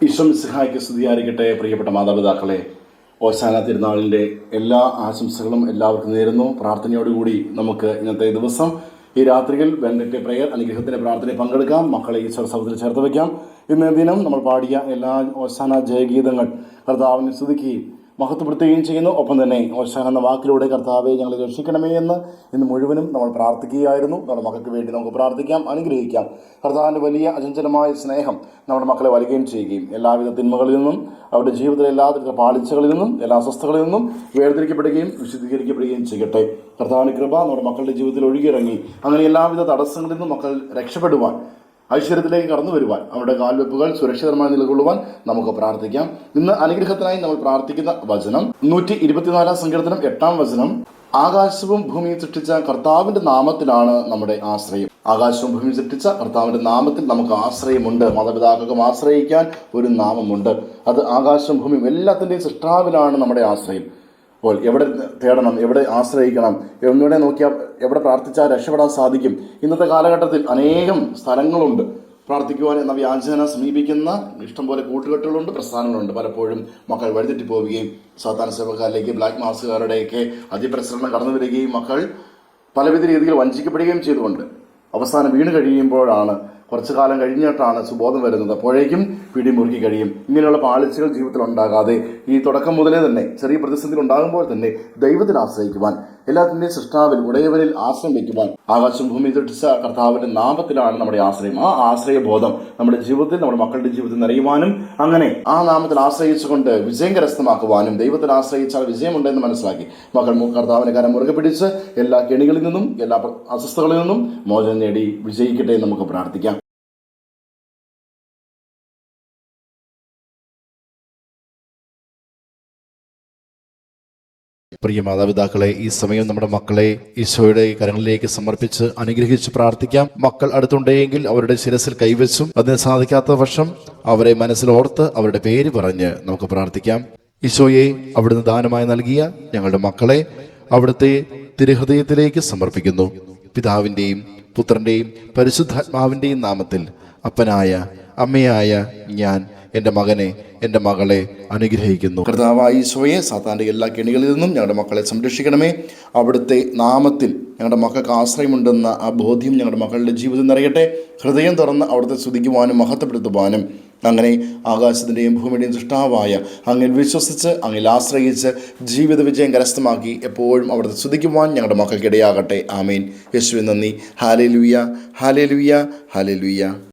ഈശോ മിശിഹായ്ക്ക് സ്തുതിയായിരിക്കട്ടെ. പ്രിയപ്പെട്ട മാതാപിതാക്കളെ, ഓശാന തിരുനാളിൻ്റെ എല്ലാ ആശംസകളും എല്ലാവർക്കും നേരുന്നു. പ്രാർത്ഥനയോടുകൂടി നമുക്ക് ഇന്നത്തെ ദിവസം ഈ രാത്രിയിൽ ബെനഡിക്ട് പ്രയർ അനുഗ്രഹത്തിൻ്റെ പ്രാർത്ഥനയിൽ പങ്കെടുക്കാം. മക്കളെ ഈശ്വര സൗധത്തിൽ ചേർത്ത് വയ്ക്കാം. ഇന്നേ ദിനം നമ്മൾ പാടിയ എല്ലാ ഓശാന ജയഗീതങ്ങൾ കർത്താവിനെ സ്തുതിക്കുകയും മഹത്വപ്പെടുത്തുകയും ചെയ്യുന്നു. ഒപ്പം തന്നെ ഓശാന എന്ന വാക്കിലൂടെ കർത്താവെ ഞങ്ങളെ രക്ഷിക്കണമേ എന്ന് ഇന്ന് മുഴുവനും നമ്മൾ പ്രാർത്ഥിക്കുകയായിരുന്നു. നമ്മുടെ മക്കൾക്ക് വേണ്ടി നമുക്ക് പ്രാർത്ഥിക്കാം, അനുഗ്രഹിക്കാം. കർത്താവിൻ്റെ വലിയ അചഞ്ചലമായ സ്നേഹം നമ്മുടെ മക്കളെ വലുകയും ചെയ്യുകയും എല്ലാവിധ തിന്മകളിൽ നിന്നും അവരുടെ ജീവിതത്തിലെ എല്ലാവിധ പാളിച്ചകളിൽ നിന്നും എല്ലാ അസ്വസ്ഥകളിൽ നിന്നും വേർതിരിക്കപ്പെടുകയും വിശുദ്ധീകരിക്കപ്പെടുകയും ചെയ്യട്ടെ. കർത്താവിൻ്റെ കൃപ നമ്മുടെ മക്കളുടെ ജീവിതത്തിൽ ഒഴുകിയിറങ്ങി അങ്ങനെ എല്ലാവിധ തടസ്സങ്ങളിൽ നിന്നും മക്കൾ രക്ഷപ്പെടുവാൻ, ഐശ്വര്യത്തിലേക്ക് കടന്നു വരുവാൻ, അവരുടെ കാൽവെപ്പുകൾ സുരക്ഷിതമായി നിലകൊള്ളുവാൻ നമുക്ക് പ്രാർത്ഥിക്കാം. ഇന്ന് അനുഗ്രഹത്തിനായി നമ്മൾ പ്രാർത്ഥിക്കുന്ന വചനം 124 സങ്കീർത്തനം 8 വചനം. ആകാശവും ഭൂമിയും സൃഷ്ടിച്ച കർത്താവിൻ്റെ നാമത്തിലാണ് നമ്മുടെ ആശ്രയം. ആകാശവും ഭൂമിയും സൃഷ്ടിച്ച കർത്താവിൻ്റെ നാമത്തിൽ നമുക്ക് ആശ്രയമുണ്ട്. മാതാപിതാക്കൾക്കും ആശ്രയിക്കാൻ ഒരു നാമമുണ്ട്. അത് ആകാശവും ഭൂമിയും എല്ലാത്തിൻ്റെയും സൃഷ്ടാവിലാണ് നമ്മുടെ ആശ്രയം. അപ്പോൾ എവിടെ തേടണം, എവിടെ ആശ്രയിക്കണം, എവിടെ നോക്കിയാൽ എവിടെ പ്രാർത്ഥിച്ചാൽ രക്ഷപ്പെടാൻ സാധിക്കും? ഇന്നത്തെ കാലഘട്ടത്തിൽ അനേകം സ്ഥലങ്ങളുണ്ട് പ്രാർത്ഥിക്കുവാൻ എന്ന വ്യാജന സമീപിക്കുന്ന ഇഷ്ടംപോലെ കൂട്ടുകെട്ടുകളുണ്ട്, പ്രസ്ഥാനങ്ങളുണ്ട്. പലപ്പോഴും മക്കൾ വഴിതെറ്റി പോവുകയും സാധാരണ സേവക്കാരിലേക്ക് ബ്ലാക്ക് മാസ്കുകാരുടെയൊക്കെ അതിപ്രസരണം കടന്നു വരികയും മക്കൾ പലവിധ രീതിയിൽ വഞ്ചിക്കപ്പെടുകയും ചെയ്തുകൊണ്ട് അവസാനം വീണ് കഴിയുമ്പോഴാണ്, കുറച്ചു കാലം കഴിഞ്ഞിട്ടാണ് സുബോധം വരുന്നത്. അപ്പോഴേക്കും പിടിമുറുക്കി കഴിയും. ഇങ്ങനെയുള്ള പാളിച്ചകൾ ജീവിതത്തിൽ ഉണ്ടാകാതെ ഈ തുടക്കം മുതലേ തന്നെ ചെറിയ പ്രതിസന്ധി ഉണ്ടാകുമ്പോൾ തന്നെ ദൈവത്തിൽ ആശ്രയിക്കുവാൻ, എല്ലാത്തിൻ്റെയും സൃഷ്ടാവിൽ ഉടയവരിൽ ആശ്രയം വയ്ക്കുവാൻ, ആകാശം ഭൂമി സൃഷ്ടിച്ച കർത്താവിൻ്റെ നാമത്തിലാണ് നമ്മുടെ ആശ്രയം. ആ ആശ്രയബോധം നമ്മുടെ ജീവിതത്തിൽ, നമ്മുടെ മക്കളുടെ ജീവിതത്തിൽ നിറയുവാനും അങ്ങനെ ആ നാമത്തിൽ ആശ്രയിച്ചുകൊണ്ട് വിജയം കരസ്ഥമാക്കുവാനും, ദൈവത്തിൽ ആശ്രയിച്ചാൽ വിജയമുണ്ടെന്ന് മനസ്സിലാക്കി മക്കൾ കർത്താവിനെ കരം മുറുകെ പിടിച്ച് എല്ലാ കെണികളിൽ നിന്നും എല്ലാ അസ്വസ്ഥകളിൽ നിന്നും മോചനം നേടി വിജയിക്കട്ടെ എന്ന് നമുക്ക് പ്രാർത്ഥിക്കാം. പ്രിയ മാതാപിതാക്കളെ, ഈ സമയം നമ്മുടെ മക്കളെ ഈശോയുടെ കരങ്ങളിലേക്ക് സമർപ്പിച്ച് അനുഗ്രഹിച്ച് പ്രാർത്ഥിക്കാം. മക്കൾ അടുത്തുണ്ടെങ്കിൽ അവരുടെ ശിരസിൽ കൈവച്ചും അതിന് സാധിക്കാത്ത പക്ഷം അവരെ മനസ്സിലോർത്ത് അവരുടെ പേര് പറഞ്ഞ് നമുക്ക് പ്രാർത്ഥിക്കാം. ഈശോയെ, അവിടുന്ന് ദാനമായി നൽകിയ ഞങ്ങളുടെ മക്കളെ അവിടുത്തെ തിരുഹൃദയത്തിലേക്ക് സമർപ്പിക്കുന്നു. പിതാവിൻ്റെയും പുത്രൻ്റെയും പരിശുദ്ധാത്മാവിൻ്റെയും നാമത്തിൽ അപ്പനായ അമ്മയായ ഞാൻ എൻ്റെ മകനെ, എൻ്റെ മകളെ അനുഗ്രഹിക്കുന്നു. കർത്താവായ ഈശോയെ, സാത്താൻ്റെ എല്ലാ കെണികളിൽ നിന്നും ഞങ്ങളുടെ മക്കളെ സംരക്ഷിക്കണമേ. അവിടുത്തെ നാമത്തിൽ ഞങ്ങളുടെ മക്കൾക്ക് ആശ്രയമുണ്ടെന്ന ആ ബോധ്യം ഞങ്ങളുടെ മക്കളുടെ ജീവിതം നിറയട്ടെ. ഹൃദയം തുറന്ന് അവിടുത്തെ സ്തുതിക്കുവാനും മഹത്വപ്പെടുത്തുവാനും, അങ്ങനെ ആകാശത്തിൻ്റെയും ഭൂമിയുടെയും സൃഷ്ടാവായ അങ്ങിൽ വിശ്വസിച്ച് അങ്ങിൽ ആശ്രയിച്ച് ജീവിത വിജയം കരസ്ഥമാക്കി എപ്പോഴും അവിടുത്തെ സ്തുതിക്കുവാൻ ഞങ്ങളുടെ മക്കൾക്ക് ഇടയാകട്ടെ. ആമേൻ. യേശുവേ നന്ദി. Hallelujah, hallelujah, hallelujah.